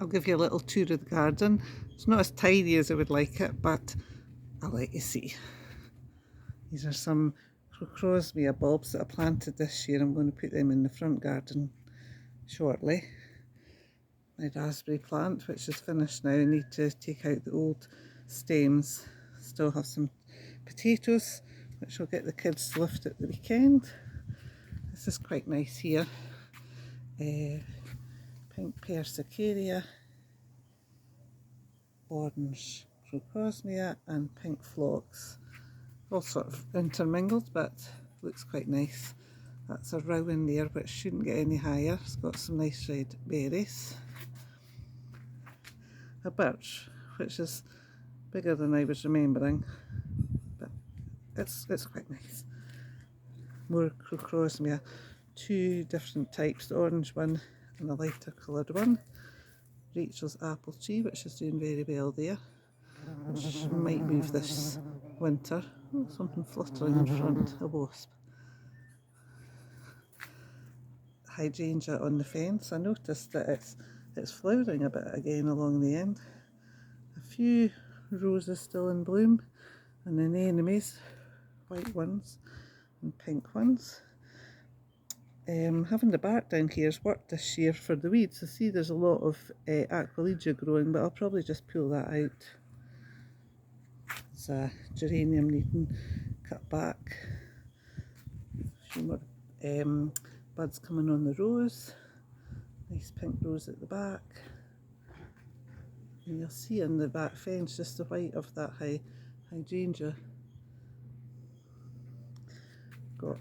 I'll give you a little tour of the garden. It's not as tidy as I would like it, but I'll let you see. These are some Crocrosmia bulbs that I planted this year. I'm going to put them in the front garden shortly. My raspberry plant, which is finished now, I need to take out the old stems. Still have some potatoes, which I'll get the kids to lift at the weekend. This is quite nice here. Pink Persicaria, orange Crocrosmia and pink phlox. All sort of intermingled, but looks quite nice. That's a rowan there, which shouldn't get any higher. It's got some nice red berries. A birch, which is bigger than I was remembering, but it's quite nice. More Crocrosmia, two different types, the orange one and the lighter coloured one. Rachel's apple tree, which is doing very well there, which might move this winter. Oh, something fluttering in front, a wasp. Hydrangea on the fence. I noticed that it's flowering a bit again along the end. A few roses still in bloom, and anemones, white ones and pink ones. Having the bark down here has worked this year for the weeds. I see there's a lot of Aquilegia growing, but I'll probably just pull that out. It's a geranium needing cut back. A few more buds coming on the rose. Nice pink rose at the back. And you'll see in the back fence just the white of that hydrangea. Got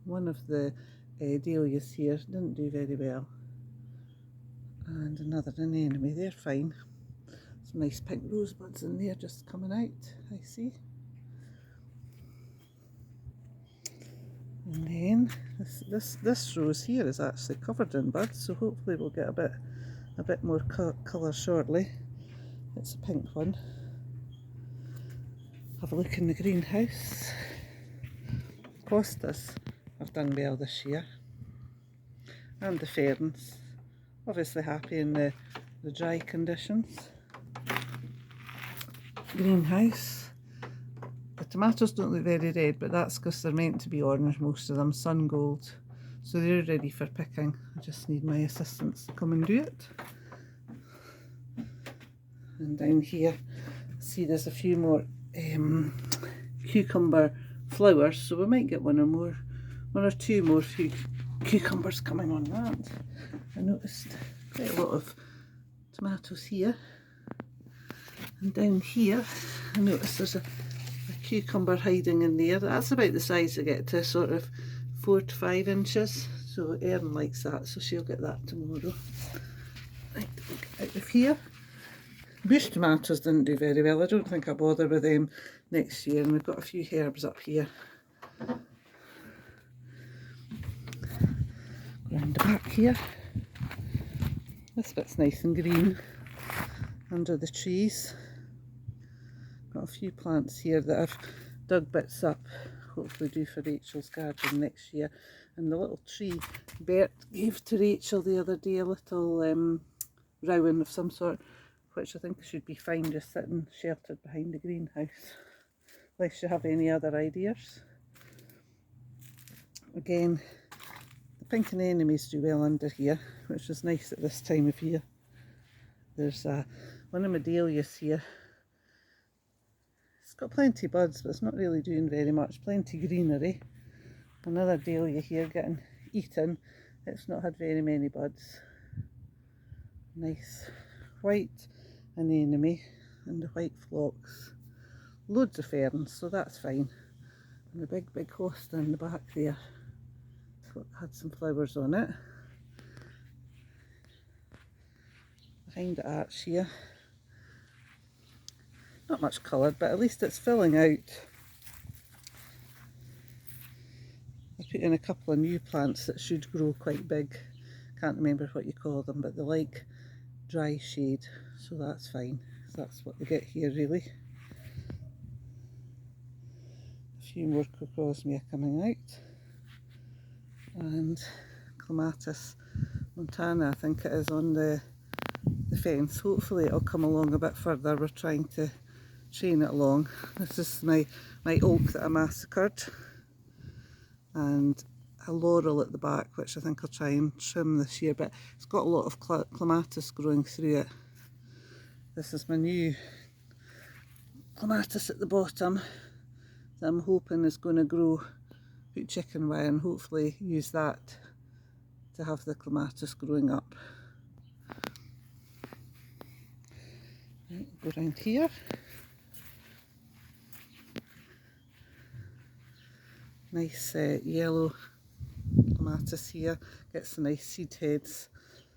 one of the dahlias here, didn't do very well. And another anemone, they're fine. Some nice pink rosebuds in there just coming out, I see. And then this rose here is actually covered in buds, so hopefully we'll get a bit more colour shortly. It's a pink one. Have a look in the greenhouse. Costas have done well this year, and the ferns. Obviously happy in the dry conditions. Greenhouse. The tomatoes don't look very red, but that's because they're meant to be orange, most of them, sun gold. So they're ready for picking. I just need my assistants to come and do it. And down here, see there's a few more cucumber flowers, so we might get one or two more cucumbers coming on that. I noticed quite a lot of tomatoes here. And down here, I noticed there's a cucumber hiding in there. That's about the size they get to, sort of 4 to 5 inches. So Erin likes that, so she'll get that tomorrow. Right, out of here. Bush tomatoes didn't do very well. I don't think I'll bother with them next year. And we've got a few herbs up here. Round the back here. This bit's nice and green under the trees. Got a few plants here that I've dug bits up, hopefully do for Rachel's garden next year. And the little tree Bert gave to Rachel the other day, a little rowan of some sort, which I think should be fine just sitting sheltered behind the greenhouse, unless you have any other ideas. Again, the pink anemones do well under here, which is nice at this time of year. There's one of my dahlias here. It's got plenty of buds, but it's not really doing very much. Plenty greenery. Another dahlia here getting eaten. It's not had very many buds. Nice white anemone and the white phlox. Loads of ferns, so that's fine. And the big hosta in the back there. Had some flowers on it. Behind the arch here. Not much coloured, but at least it's filling out. I put in a couple of new plants that should grow quite big. Can't remember what you call them, but they like dry shade, so that's fine. So that's what they get here really. A few more Crocrosmia coming out. And Clematis montana, I think it is, on the the fence. Hopefully it'll come along a bit further. We're trying to train it along. This is my oak that I massacred, and a laurel at the back, which I think I'll try and trim this year, but it's got a lot of clematis growing through it. This is my new clematis at the bottom that I'm hoping is going to grow, put chicken wire, and hopefully use that to have the clematis growing up. Right, go around here. Nice yellow clematis here, gets some nice seed heads.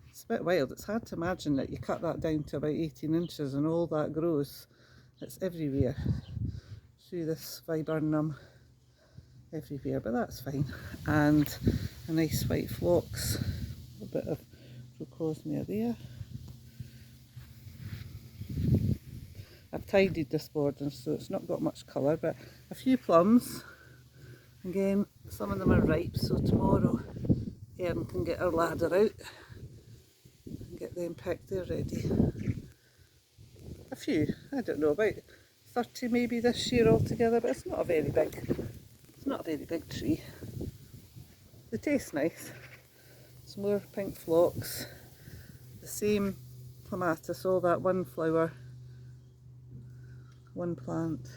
It's a bit wild. It's hard to imagine that you cut that down to about 18 inches and all that grows. It's everywhere through this viburnum, everywhere, but that's fine. And a nice white phlox, a bit of Crocosmia there. I've tidied this border so it's not got much colour, but a few plums. Again, some of them are ripe, so tomorrow Erin can get her ladder out and get them picked. They're ready. A few, I don't know, about 30 maybe this year altogether, but it's not a very big tree. They taste nice. Some more pink phlox, the same clematis, all that one flower, one plant.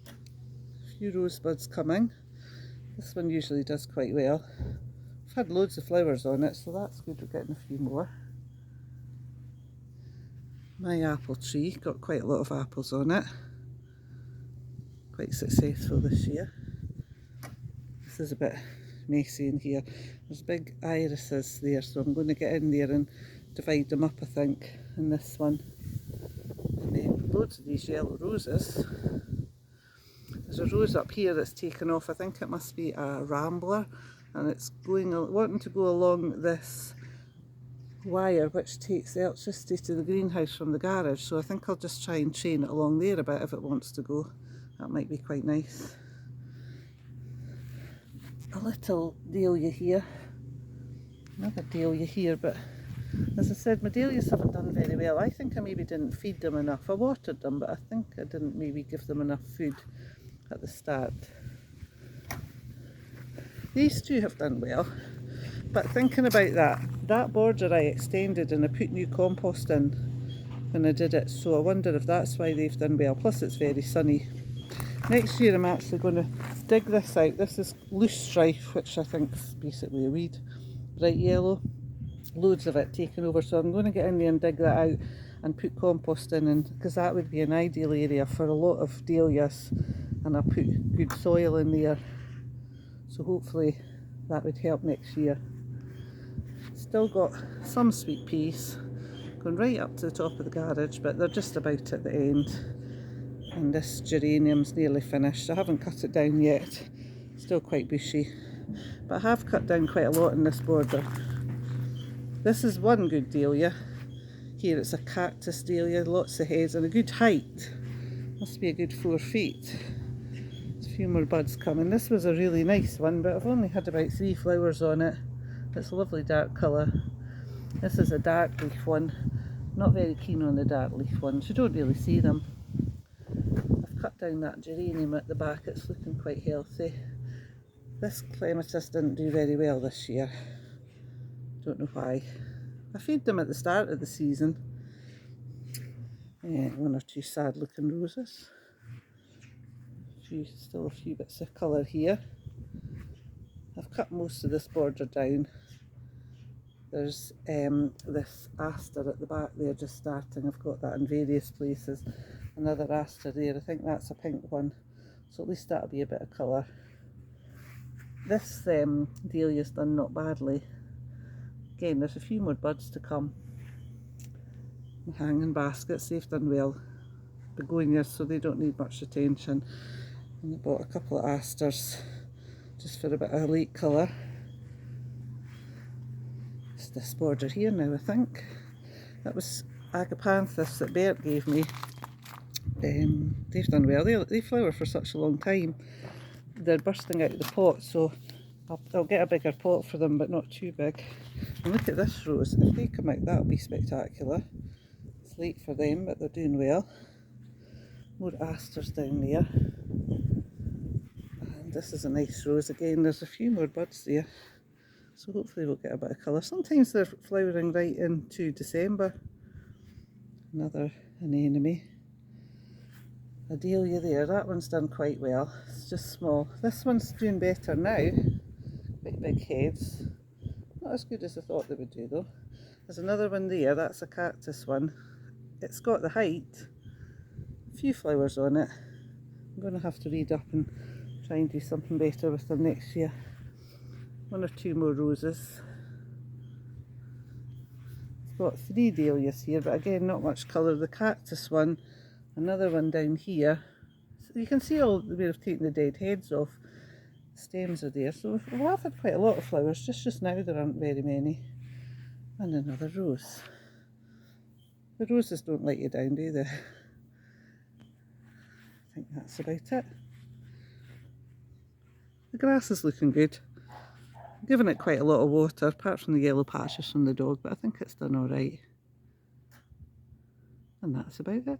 A few rosebuds coming. This one usually does quite well. I've had loads of flowers on it, so that's good. We're getting a few more. My apple tree got quite a lot of apples on it. Quite successful this year. This is a bit messy in here. There's big irises there, so I'm going to get in there and divide them up, I think, in this one. And then loads of these yellow roses. There's a rose up here that's taken off. I think it must be a rambler, and it's wanting to go along this wire which takes the electricity to the greenhouse from the garage, so I think I'll just try and chain it along there a bit if it wants to go. That might be quite nice. A little dahlia here, another dahlia here, but as I said, my dahlias haven't done very well. I think I maybe didn't feed them enough. I watered them, but I think I didn't maybe give them enough food at the start. These two have done well, but thinking about that border I extended and I put new compost in when I did it, so I wonder if that's why they've done well. Plus it's very sunny. Next year I'm actually going to dig this out. This is loose strife, which I think is basically a weed, bright yellow, loads of it taken over, so I'm going to get in there and dig that out and put compost in, and because that would be an ideal area for a lot of dahlias, and I'll put good soil in there, so hopefully that would help next year. Still got some sweet peas going right up to the top of the garage, but they're just about at the end. And this geranium's nearly finished. I haven't cut it down yet, still quite bushy, but I have cut down quite a lot in this border. This is one good dahlia. Here it's a cactus dahlia, lots of heads and a good height. Must be a good 4 feet. There's a few more buds coming. This was a really nice one, but I've only had about 3 flowers on it. It's a lovely dark colour. This is a dark leaf one. Not very keen on the dark leaf ones. You don't really see them. I've cut down that geranium at the back. It's looking quite healthy. This clematis didn't do very well this year. Don't know why. I feed them at the start of the season. Yeah, 1 or 2 sad looking roses. Still a few bits of colour here. I've cut most of this border down. There's this aster at the back there just starting. I've got that in various places. Another aster there. I think that's a pink one. So at least that'll be a bit of colour. This dahlia's done not badly. Again, there's a few more buds to come. Hanging baskets, they've done well. Begonias, so they don't need much attention. And I bought a couple of asters just for a bit of late colour. It's this border here now, I think. That was Agapanthus that Bert gave me. They've done well. They flower for such a long time. They're bursting out of the pot, so I'll get a bigger pot for them, but not too big. And look at this rose. If they come out, that'll be spectacular. It's late for them, but they're doing well. More asters down there. And this is a nice rose again. There's a few more buds there. So hopefully we'll get a bit of colour. Sometimes they're flowering right into December. Another anemone. A dahlia there, that one's done quite well. It's just small. This one's doing better now. Quite big heads. Not as good as I thought they would do though. There's another one there, that's a cactus one. It's got the height. A few flowers on it. I'm going to have to read up and try and do something better with them next year. One or two more roses. It's got 3 dahlias here, but again not much colour. The cactus one, another one down here. So you can see all where I've taken the dead heads off. The stems are there, so we have had quite a lot of flowers. Just now there aren't very many. And another rose. The roses don't let you down, do they? I think that's about it. The grass is looking good. I'm giving it quite a lot of water, apart from the yellow patches from the dog, but I think it's done alright. And that's about it.